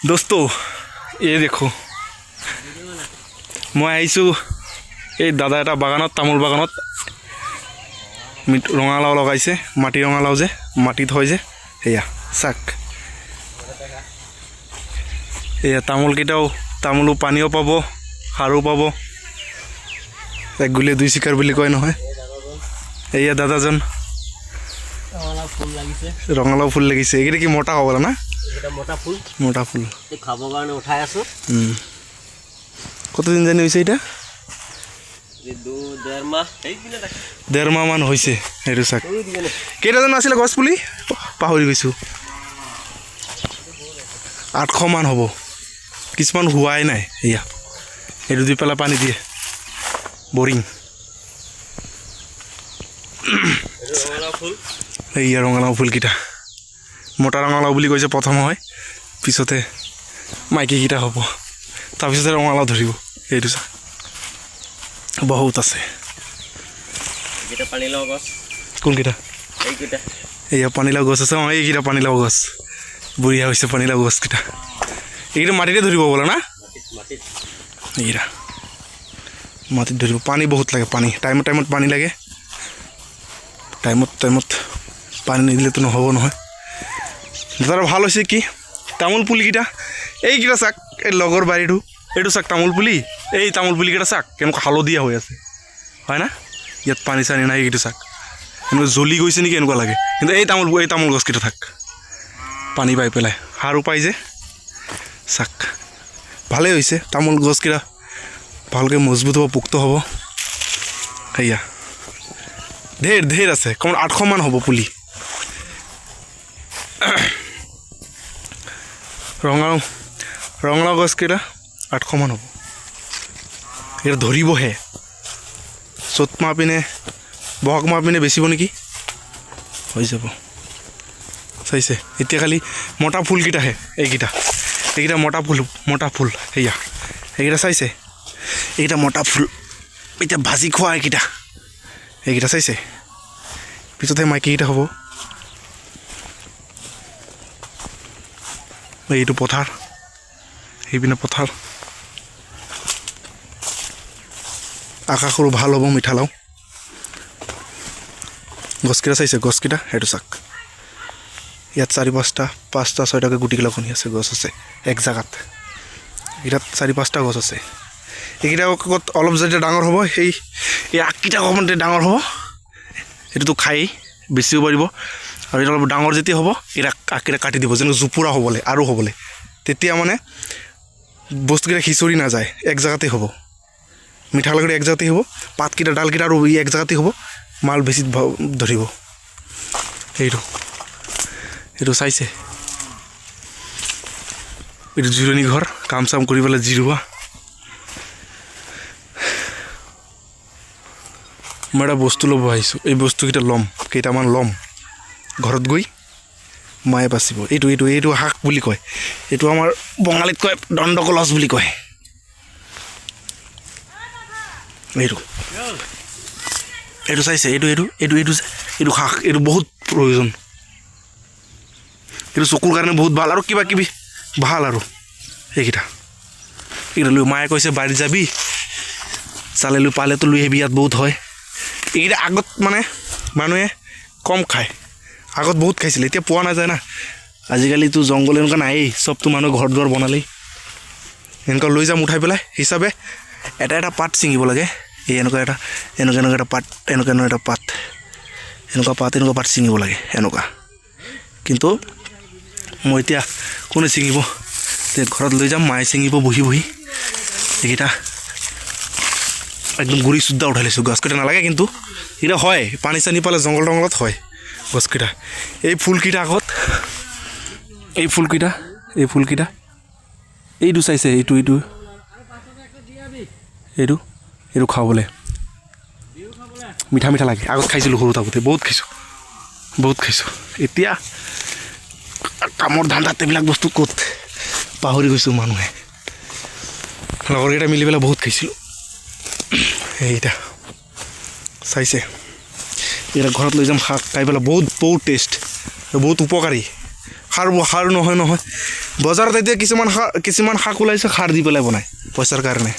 दोस्तों ये देखो मैं आईसो এই দাদা এটা বাগানত তামোল বাগানত ৰঙালাও লগাইছে মাটি ৰঙালাও যে মাটিত হয় যে এয়া চাক এয়া তামোল কিটাও তামোলো পানীও পাব সাৰো পাব এক গুলে দুই শিকাৰ বুলি কয় নহয় এয়া দাদাজন ৰঙালাও ফুল লাগিছে এগিৰে কি মোটা হ'ব না এটা মোটা ফুল এই খাবৰ কাৰণে উঠাই আছো কতদিন জানি হৈছে এটা দেড় মাহ মান হৈছে এইটো চাক কেইটাজন আছিলে গছ পুলি পাহৰি গৈছো 800 মান হ'ব কিছুমান হোৱাই নাই এয়া এইটো দি পেলা পানী দিয়ে বৰিং এয়া ৰঙালাও ফুল কিটা মোটা ৰঙালাও বুলি কৈছে প্ৰথম হয় পিছতে মাইকী কিটা হ'ব তাৰপিছতে ৰঙালাও ধৰিব এইটো চাক বহুত আছে এটা পানীলাও গছ কোনকিটা এইকিটা এয়া পানীলাও গছ আছে এইকিটা পানীলাও গছ বুঢ়িয়া হৈছে পানীলাও গছ কিটা এইকিটা মাটিতে ধৰিব বলে না মাটিত এইকিটা মাটিত ধৰিব পানী বহুত লাগে পানী টাইমত পানী লাগে টাইমত পানী নিদিলেতো নহ'ব নহয় দাদা ভাল হৈছে কি তামোল পুলিকিটা এইকিটা চাক এই লগৰ বাৰীটো এইটো চাক তামোল পুলি এই তামোল পুলিকেইটা চাক কেনেকুৱা হালধীয়া হৈ আছে হয় না ইয়াত পানী চানী নাই এইটো চাক এনেকুৱা জ্বলি গৈছে নেকি এনেকুৱা লাগে কিন্তু এই তামোল গছকেইটা থাক পানী পাই পেলাই সাৰো পাই যে চাক ভালেই হৈছে তামোল গছকেইটা ভালকৈ মজবুত হ'ব পোক্ত হ'ব সেয়া ঢেৰ আছে কম 800 মান হ'ব পুলি ৰঙালাও গছকেইটা 800 মান হ'ব এটা ধৰিবহে চ'ত মাহ পিনে বহাগ মাহ পিনে বেচিব নেকি হৈ যাব চাইছে এতিয়া খালি মোটা ফুলকেইটাহে এইকেইটা মোটা ফুল সেয়া এইকেইটা চাইছে এইকেইটা মোটা ফুল এতিয়া ভাজি খোৱা এইকেইটা চাইছে পিছতহে মাইকীকেইটা হ'ব এইটো পথাৰ সেইপিনে পথাৰ আকাশৰো ভাল হ'ব মিঠালাও গছকেইটা চাইছে গছকেইটা সেইটো চাক ইয়াত 4-5টা 6টাকৈ গুটিগিলা কণী আছে গছ আছে এক জেগাত এইকেইটাত 4-5টা গছ আছে এইকেইটা অলপ যেতিয়া ডাঙৰ হ'ব এই আগকেইটা অকণমান ডাঙৰ হ'ব এইটোতো খায়েই বেছিও পাৰিব আৰু এটা অলপ ডাঙৰ যেতিয়া হ'ব এটা আগকেইটা কাটি দিব যেনেকৈ জোপোৰা হ'বলৈ আৰু হ'বলৈ তেতিয়া মানে বস্তুকেইটা খিচৰি নাযায় এক জেগাতেই হ'ব মিঠালাগুৰি এক জেগাতেই হ'ব পাতকেইটা ডালকেইটা আৰু এক জেগাতেই হ'ব মাল বেছি ধৰিব এইটো চাইছে এইটো জিৰণি ঘৰ কাম চাম কৰি পেলাই জিৰোৱা মই এটা বস্তু ল'ব আহিছোঁ এই বস্তুকেইটা ল'ম কেইটামান ল'ম ঘৰত গৈ মায়ে বাচিব এইটো শাক বুলি কয় এইটো আমাৰ বঙালীত কয় দণ্ডকলচ বুলি কয় এইটো চাইছে এইটো শাক এইটো বহুত প্ৰয়োজন এইটো চকুৰ কাৰণে বহুত ভাল আৰু কিবা কিবি ভাল আৰু এইকেইটা লৈ মায়ে কৈছে বাৰীত যাবি চালে লৈ পালেতো লৈ আহিবি ইয়াত বহুত হয় এইকেইটা আগত মানে মানুহে কম খায় আগত বহুত খাইছিলে এতিয়া পোৱা নাযায় না আজিকালিতো জংঘল এনেকুৱা নায়েই চবতো মানুহ ঘৰ দুৱাৰ বনালেই এনেকুৱা লৈ যাম উঠাই পেলাই হিচাপে এটা পাত ছিঙিব লাগে এই এনেকুৱা এটা পাত এনেকুৱা পাত ছিঙিব লাগে এনেকুৱা কিন্তু মই এতিয়া কোনে ছিঙিব ঘৰত লৈ যাম মায়ে ছিঙিব বহি এইকেইটা একদম গুৰি চুদ্ধা উঠাই লৈছোঁ গছকেইটা নালাগে কিন্তু এইকেইটা হয় পানী চানী পালে জংঘলত হয় গছকেইটা এই ফুলকেইটা আগত এই ফুলকেইটা এইটো চাইছে এইটো খাবলৈ মিঠা লাগে আগত খাইছিলোঁ সৰু থাকোঁতে বহুত খাইছোঁ এতিয়া কামৰ ধান্দাত এইবিলাক বস্তু ক'ত পাহৰি গৈছোঁ মানুহে লগৰকেইটা মিলি পেলাই বহুত খাইছিলোঁ এইটা চাইছে এটা ঘৰত লৈ যাম শাক খাই পেলাই বহুত টেষ্ট বহুত উপকাৰী সাৰ নহয় বজাৰত এতিয়া কিছুমান শাক ওলাইছে সাৰ দি পেলাই বনায় পইচাৰ কাৰণে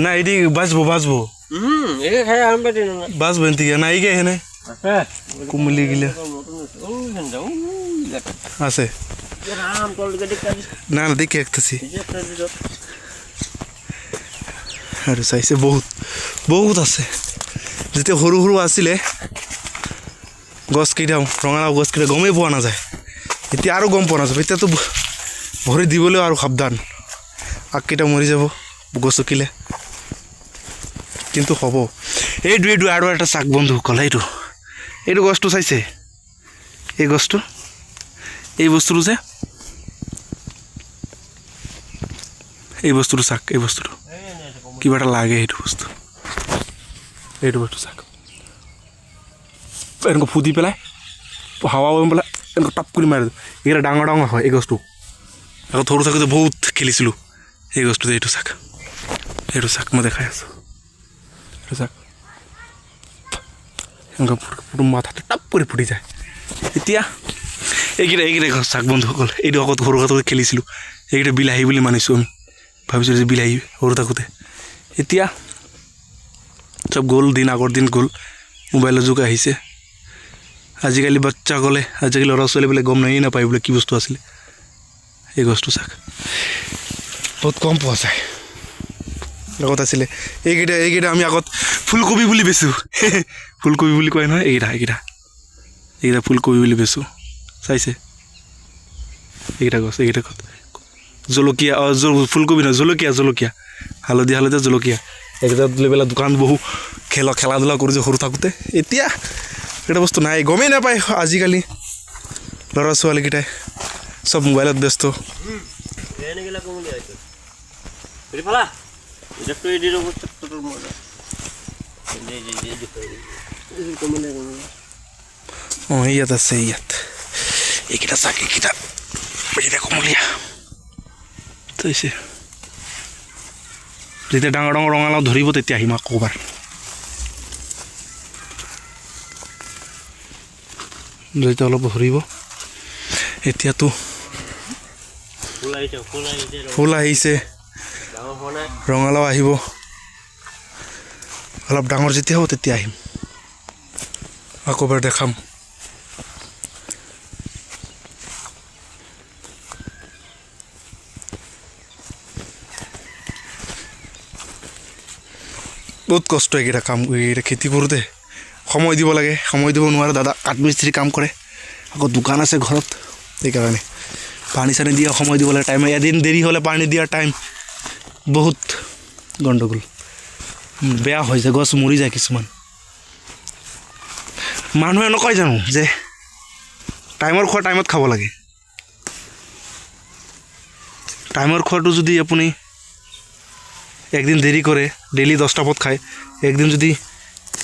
না এটি বাঁচবো এনতি না এইগে হেনে কুমলি গিলা আছে না না দেখি একটাছি আৰু চাইছে বহুত আছে যেতিয়া সৰু আছিলে গছকেইটা ৰঙালাও গছকেইটা গমেই পোৱা নাযায় এতিয়া আৰু গম পোৱা নাযাব এতিয়াতো ভৰি দিবলৈ আৰু সাৱধান আগকেইটা মৰি যাব গছকিলে কিন্তু হ'ব এইটো আৰু এটা চাক বন্ধুসকল এইটো গছটো চাইছে এই গছটো এই বস্তুটো যে এই বস্তুটো চাক এই বস্তুটো কিবা এটা লাগে এইটো বস্তু চাক এনেকৈ ফুদি পেলাই হাৱা বৈ পেলাই এনেকৈ টাপ কৰি মাৰি এইকেইটা ডাঙৰ হয় এই গছটো আকৌ সৰু থাকোঁতে বহুত খেলিছিলোঁ এই গছটো এইটো চাক মই দেখাই আছোঁ এইটো চাক এনেকৈ মাথাটো টাপ কৰি ফুটি যায় এতিয়া এইকেইটা গছ চাক বন্ধুসকল এইটো আকৌ সৰু থাকোঁতে খেলিছিলোঁ এইকেইটা বিলাহী বুলি মানিছোঁ আমি ভাবিছিলোঁ যে বিলাহী সৰু থাকোঁতে এতিয়া চব গ'ল আগৰ দিন গ'ল মোবাইলৰ যুগ আহিছে আজিকালি আজিকালি ল'ৰা ছোৱালীবিলাক গম নাপায় বোলে কি বস্তু আছিলে এই গছটো চাক বহুত কম পোৱা যায় লগত আছিলে এইকেইটা আমি আগত ফুলকবি বুলি বেচোঁ ফুলকবি বুলি কয় নহয় এইকেইটা ফুলকবি বুলি বেচোঁ চাইছে এইকেইটা গছ জলকীয়া ফুলকবি নহয় জলকীয়া হালধীয়া জলকীয়া এইকেইটা লৈ পেলাই দোকান বহু খেলা ধূলা কৰিছোঁ সৰু থাকোঁতে এতিয়া এটা বস্তু নাই গমেই নাপায় আজিকালি ল'ৰা ছোৱালীকেইটাই চব মোবাইলত ব্যস্ত অঁ ইয়াত আছে এইকেইটা চাক এইকেইটা কমলীয়া চাইছে যেতিয়া ডাঙৰ ৰঙালাও ধৰিব তেতিয়া আহিম আকৌ এবাৰ যেতিয়া অলপ ধৰিব এতিয়াতো ফুল আহিছে ৰঙালাও আহিব অলপ ডাঙৰ যেতিয়া হ'ব তেতিয়া আহিম আকৌ এবাৰ দেখাম বহুত কষ্ট এইকেইটা খেতি কৰোঁতে সময় দিব লাগে সময় দিব নোৱাৰে দাদা কাঠমিস্ত্ৰী কাম কৰে আকৌ দোকান আছে ঘৰত সেইকাৰণে পানী চানী দিয়া সময় দিব লাগে টাইম এদিন দেৰি হ'লে পানী দিয়াৰ টাইম বহুত গণ্ডগোল বেয়া হৈ যায় গছ মৰি যায় কিছুমান মানুহে নকয় জানো যে টাইমৰ খোৱা টাইমত খাব লাগে টাইমৰ খোৱাটো যদি আপুনি একদিন দেৰি কৰে ডেইলি 10টা বজাত খায় একদিন যদি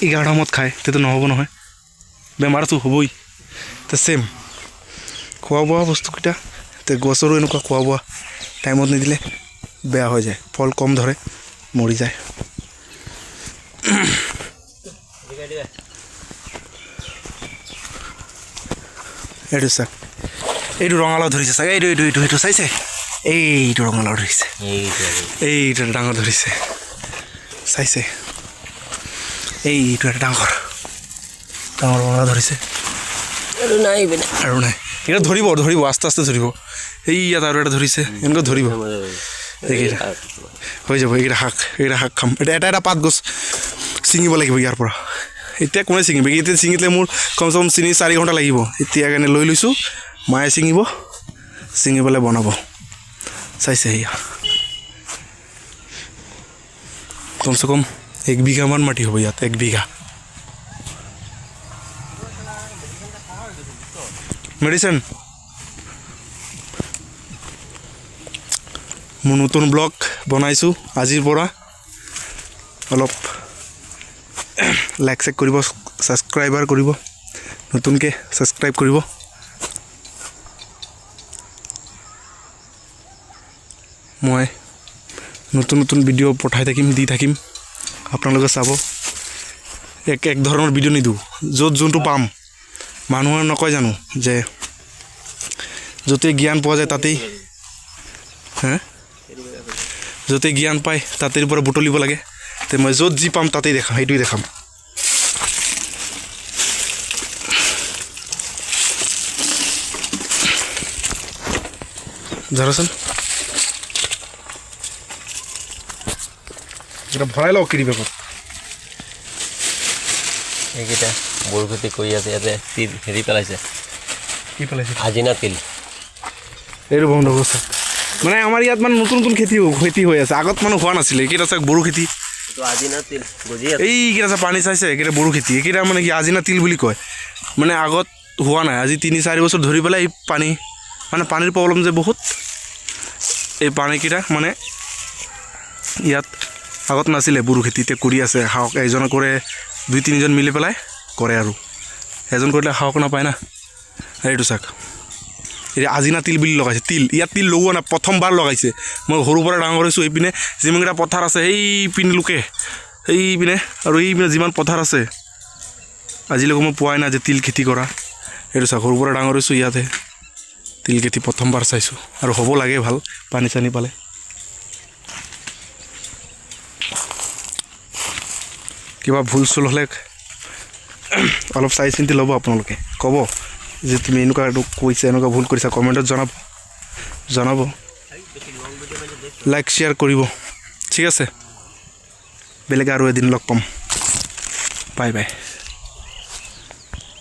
11টা বজাত খায় তেতিয়া নহ'ব নহয় বেমাৰটো হ'বই তে চেম খোৱা বোৱা বস্তুকেইটা তে গছৰো এনেকুৱা খোৱা বোৱা টাইমত নিদিলে বেয়া হৈ যায় ফল কম ধৰে মৰি যায় এইটো চাক এইটো ৰঙালাও ধৰিছে চাগে এইটো চাইছে এইটো ৰঙালাও ধৰিছে এইটো ডাঙৰ ধৰিছে চাইছে এইটো এটা ডাঙৰ ৰঙালাও ধৰিছে আৰু নাই এটা ধৰিব আস্তে ধৰিব ইয়াত আৰু এটা ধৰিছে এনেকৈ ধৰিব এইকেইটা হৈ যাব এইকেইটা শাক খাম এটা পাত গছ ছিঙিব লাগিব ইয়াৰ পৰা এতিয়া কোনে ছিঙিব এতিয়া ছিঙিলে মোৰ কমচে কম 3-4 ঘণ্টা লাগিব এতিয়া কাৰণে লৈ লৈছোঁ মায়ে ছিঙি পেলাই বনাব চাইছে সেয়া কমচে কম 1 বিঘামান মাটি হ'ব ইয়াত 1 বিঘা মেডিচিন মোৰ নতুন ব্লগ বনাইছোঁ আজিৰ পৰা অলপ লাইক চেক কৰিব ছাবস্ক্ৰাইবাৰ কৰিব নতুনকৈ ছাবস্ক্ৰাইব কৰিব মই নতুন ভিডিঅ' পঠাই থাকিম দি থাকিম আপোনালোকে চাব এক ধৰণৰ ভিডিঅ' নিদিওঁ য'ত যোনটো পাম মানুহৰ নকয় জানো যে য'তেই জ্ঞান পোৱা যায় তাতেই য'তেই জ্ঞান পায় তাতেই পৰা বুটলিব লাগে তে মই য'ত যি পাম তাতেই দেখাম সেইটোৱে দেখাম ধৰচোন এটা ভৰাই লওক কিৰি বেগত এইকেইটা বড়ো খেতি কৰি আছে ইয়াতে তিল হেৰি পেলাইছে কি পেলাইছে আজিনা তিল এইটো বন্ধ কৰিছে মানে আমাৰ ইয়াত মানে নতুন নতুন খেতি হৈ আছে আগত মানে হোৱা নাছিলে এইকেইটা চাওক বড়ো খেতি এইটো আজিনা তিল গজি আছে এইকেইটা চাওক পানী চাইছে এইকেইটা বড়ো খেতি এইকেইটা মানে কি আজিনা তিল বুলি কয় মানে আগত হোৱা নাই আজি 3-4 বছৰ ধৰি পেলাই এই পানী মানে পানীৰ প্ৰব্লেম যে বহুত এই পানীকেইটা মানে ইয়াত আগত নাছিলে বড়ো খেতিতে কৰি আছে সাহস এজনে কৰে 2-3জন মিলি পেলাই কৰে আৰু এজন কৰিলে সাহস নাপায় না এইটো চাওক এতিয়া আজিনা তিল বুলি লগাইছে তিল ইয়াত তিল লগোৱা নাই প্ৰথমবাৰ লগাইছে মই সৰুৰ পৰা ডাঙৰ হৈছোঁ এইপিনে যিমানকেইটা পথাৰ আছে সেইপিনে লোকে সেইপিনে আৰু এইপিনে যিমান পথাৰ আছে আজিলৈকে মই পোৱাই নাই যে তিল খেতি কৰা এইটো চাওক সৰুৰ পৰা ডাঙৰ হৈছোঁ ইয়াতে তিল খেতি প্ৰথমবাৰ চাইছোঁ আৰু হ'ব লাগে ভাল পানী চানী পালে কিবা ভুল চুল হ'লে অলপ চাই চিন্তি ল'ব আপোনালোকে ক'ব যে তুমি এনেকুৱা কৈছে এনেকুৱা ভুল কৰিছা কমেণ্টত জনাব লাইক শ্বেয়াৰ কৰিব ঠিক আছে বেলেগ আৰু এদিন লগ পাম বাই বাই